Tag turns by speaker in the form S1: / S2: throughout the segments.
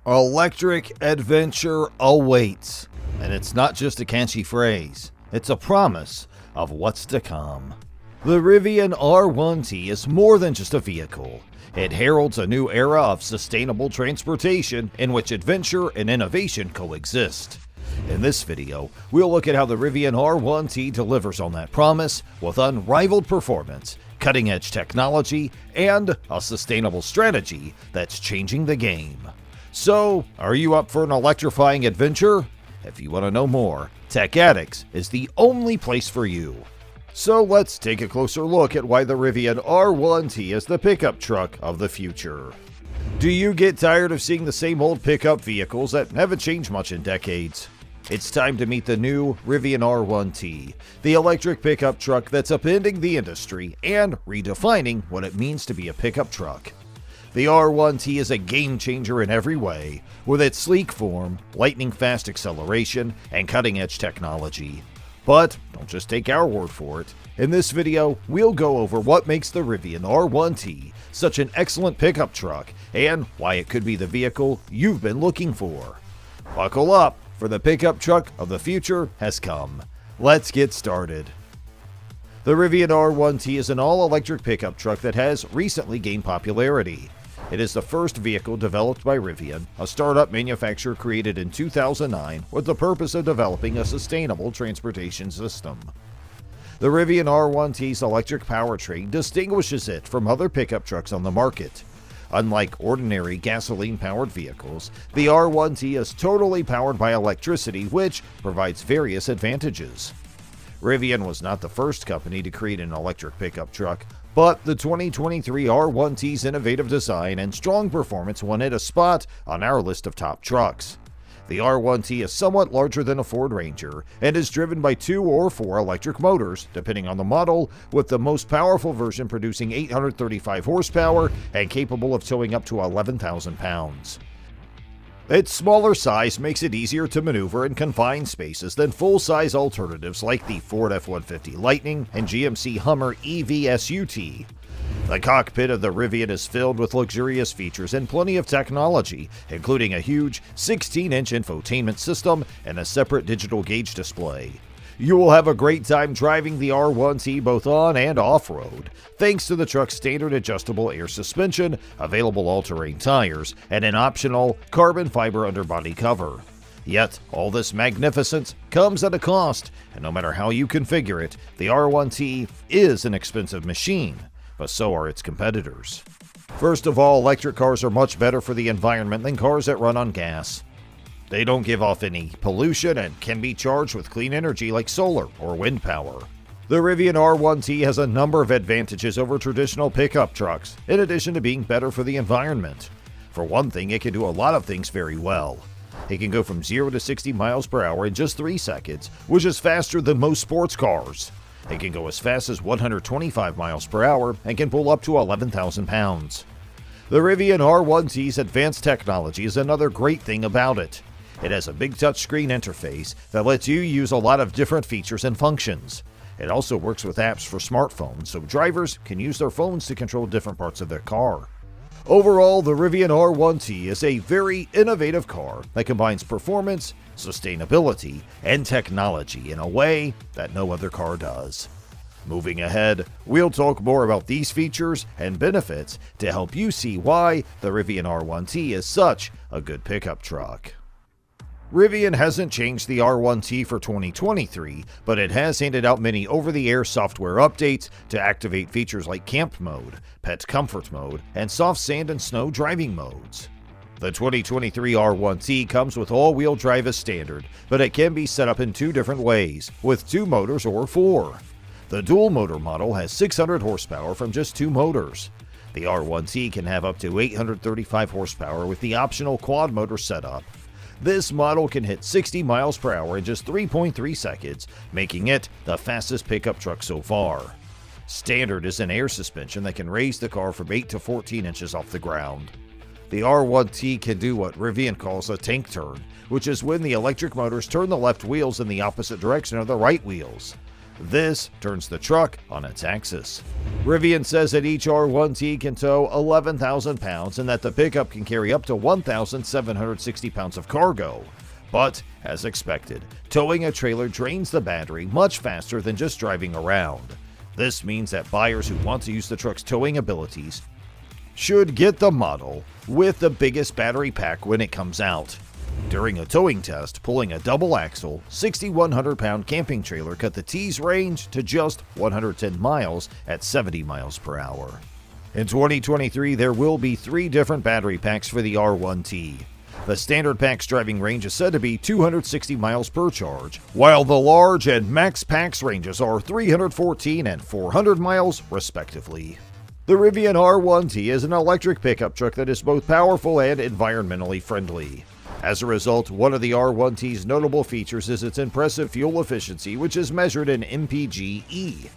S1: Electric adventure awaits. And it's not just a catchy phrase, it's a promise of what's to come. The Rivian R1T is more than just a vehicle. It heralds a new era of sustainable transportation in which adventure and innovation coexist. In this video, we'll look at how the Rivian R1T delivers on that promise with unrivaled performance, cutting-edge technology, and a sustainable strategy that's changing the game. So, are you up for an electrifying adventure? If you want to know more, Tech Addicts is the only place for you. So let's take a closer look at why the Rivian R1T is the pickup truck of the future. Do you get tired of seeing the same old pickup vehicles that haven't changed much in decades? It's time to meet the new Rivian R1T, the electric pickup truck that's upending the industry and redefining what it means to be a pickup truck. The R1T is a game changer in every way, with its sleek form, lightning-fast acceleration, and cutting-edge technology. But don't just take our word for it. In this video, we'll go over what makes the Rivian R1T such an excellent pickup truck and why it could be the vehicle you've been looking for. Buckle up, for the pickup truck of the future has come. Let's get started. The Rivian R1T is an all-electric pickup truck that has recently gained popularity. It is the first vehicle developed by Rivian, a startup manufacturer created in 2009 with the purpose of developing a sustainable transportation system. The Rivian R1T's electric powertrain distinguishes it from other pickup trucks on the market. Unlike ordinary gasoline-powered vehicles, the R1T is totally powered by electricity, which provides various advantages. Rivian was not the first company to create an electric pickup truck, but the 2023 R1T's innovative design and strong performance won it a spot on our list of top trucks. The R1T is somewhat larger than a Ford Ranger and is driven by 2 or 4 electric motors, depending on the model, with the most powerful version producing 835 horsepower and capable of towing up to 11,000 pounds. Its smaller size makes it easier to maneuver in confined spaces than full-size alternatives like the Ford F-150 Lightning and GMC Hummer EV SUT. The cockpit of the Rivian is filled with luxurious features and plenty of technology, including a huge 16-inch infotainment system and a separate digital gauge display. You will have a great time driving the R1T both on and off-road, thanks to the truck's standard adjustable air suspension, available all-terrain tires, and an optional carbon fiber underbody cover. Yet, all this magnificence comes at a cost, and no matter how you configure it, the R1T is an expensive machine, but so are its competitors. First of all, electric cars are much better for the environment than cars that run on gas. They don't give off any pollution and can be charged with clean energy like solar or wind power. The Rivian R1T has a number of advantages over traditional pickup trucks, in addition to being better for the environment. For one thing, it can do a lot of things very well. It can go from 0 to 60 miles per hour in just 3 seconds, which is faster than most sports cars. It can go as fast as 125 miles per hour and can pull up to 11,000 pounds. The Rivian R1T's advanced technology is another great thing about it. It has a big touchscreen interface that lets you use a lot of different features and functions. It also works with apps for smartphones, so drivers can use their phones to control different parts of their car. Overall, the Rivian R1T is a very innovative car that combines performance, sustainability, and technology in a way that no other car does. Moving ahead, we'll talk more about these features and benefits to help you see why the Rivian R1T is such a good pickup truck. Rivian hasn't changed the R1T for 2023, but it has handed out many over-the-air software updates to activate features like Camp Mode, Pet Comfort Mode, and Soft Sand and Snow driving modes. The 2023 R1T comes with all-wheel drive as standard, but it can be set up in 2 different ways, with 2 motors or 4. The dual-motor model has 600 horsepower from just 2 motors. The R1T can have up to 835 horsepower with the optional quad-motor setup. This model can hit 60 miles per hour in just 3.3 seconds, making it the fastest pickup truck so far. Standard is an air suspension that can raise the car from 8 to 14 inches off the ground. The R1T can do what Rivian calls a tank turn, which is when the electric motors turn the left wheels in the opposite direction of the right wheels. This turns the truck on its axis. Rivian says that each R1T can tow 11,000 pounds and that the pickup can carry up to 1,760 pounds of cargo. But, as expected, towing a trailer drains the battery much faster than just driving around. This means that buyers who want to use the truck's towing abilities should get the model with the biggest battery pack when it comes out. During a towing test, pulling a double-axle, 6,100-pound camping trailer cut the T's range to just 110 miles at 70 miles per hour. In 2023, there will be 3 different battery packs for the R1T. The standard pack's driving range is said to be 260 miles per charge, while the large and max packs ranges are 314 and 400 miles, respectively. The Rivian R1T is an electric pickup truck that is both powerful and environmentally friendly. As a result, one of the R1T's notable features is its impressive fuel efficiency, which is measured in mpge.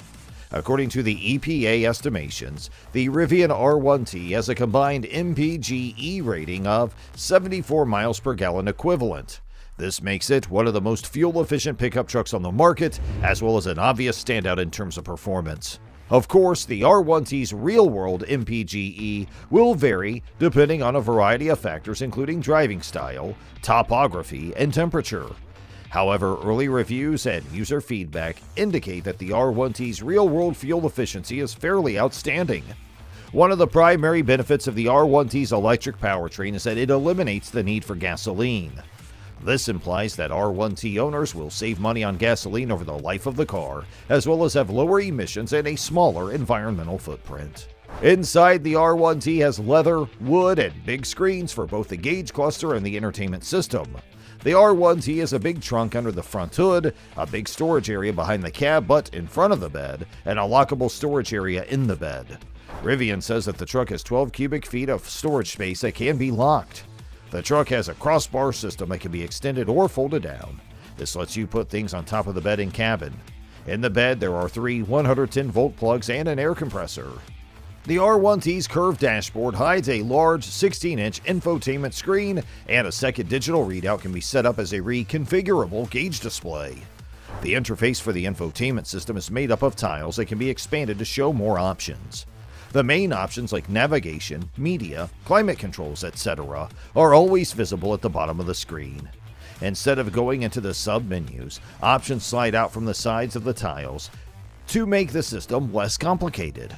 S1: According to the EPA estimations, the Rivian R1T has a combined mpge rating of 74 miles per gallon equivalent. This makes it one of the most fuel-efficient pickup trucks on the market, as well as an obvious standout in terms of performance. Of course, the R1T's real-world mpge will vary depending on a variety of factors including driving style, topography, and temperature. However, early reviews and user feedback indicate that the R1T's real-world fuel efficiency is fairly outstanding. One of the primary benefits of the R1T's electric powertrain is that it eliminates the need for gasoline. This implies that R1T owners will save money on gasoline over the life of the car, as well as have lower emissions and a smaller environmental footprint. Inside, the R1T has leather, wood, and big screens for both the gauge cluster and the entertainment system. The R1T has a big trunk under the front hood, a big storage area behind the cab but in front of the bed, and a lockable storage area in the bed. Rivian says that the truck has 12 cubic feet of storage space that can be locked. The truck has a crossbar system that can be extended or folded down. This lets you put things on top of the bed and cabin. In the bed, there are 3 110-volt plugs and an air compressor. The R1T's curved dashboard hides a large 16-inch infotainment screen, and a second digital readout can be set up as a reconfigurable gauge display. The interface for the infotainment system is made up of tiles that can be expanded to show more options. The main options like navigation, media, climate controls, etc. are always visible at the bottom of the screen. Instead of going into the sub-menus, options slide out from the sides of the tiles to make the system less complicated.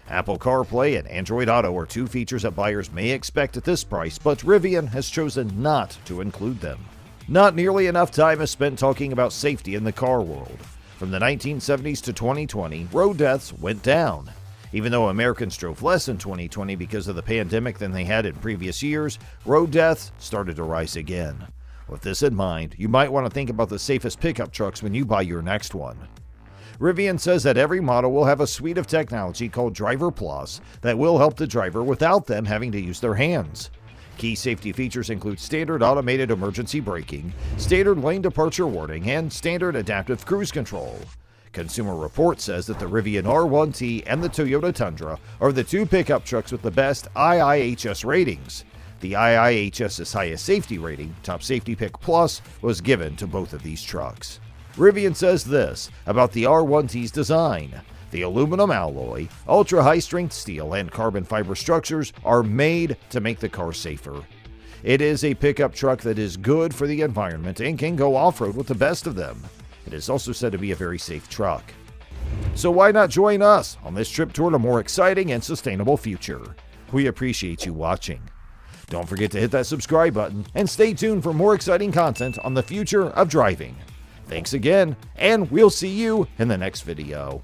S1: Apple CarPlay and Android Auto are 2 features that buyers may expect at this price, but Rivian has chosen not to include them. Not nearly enough time is spent talking about safety in the car world. From the 1970s to 2020, road deaths went down. Even though Americans drove less in 2020 because of the pandemic than they had in previous years, road deaths started to rise again. With this in mind, you might want to think about the safest pickup trucks when you buy your next one. Rivian says that every model will have a suite of technology called Driver Plus that will help the driver without them having to use their hands. Key safety features include standard automated emergency braking, standard lane departure warning, and standard adaptive cruise control. Consumer Reports says that the Rivian R1T and the Toyota Tundra are the 2 pickup trucks with the best IIHS ratings. The IIHS's highest safety rating, Top Safety Pick Plus, was given to both of these trucks. Rivian says this about the R1T's design: the aluminum alloy, ultra-high-strength steel, and carbon fiber structures are made to make the car safer. It is a pickup truck that is good for the environment and can go off-road with the best of them. It is also said to be a very safe truck. So why not join us on this trip toward a more exciting and sustainable future? We appreciate you watching. Don't forget to hit that subscribe button and stay tuned for more exciting content on the future of driving. Thanks again, and we'll see you in the next video.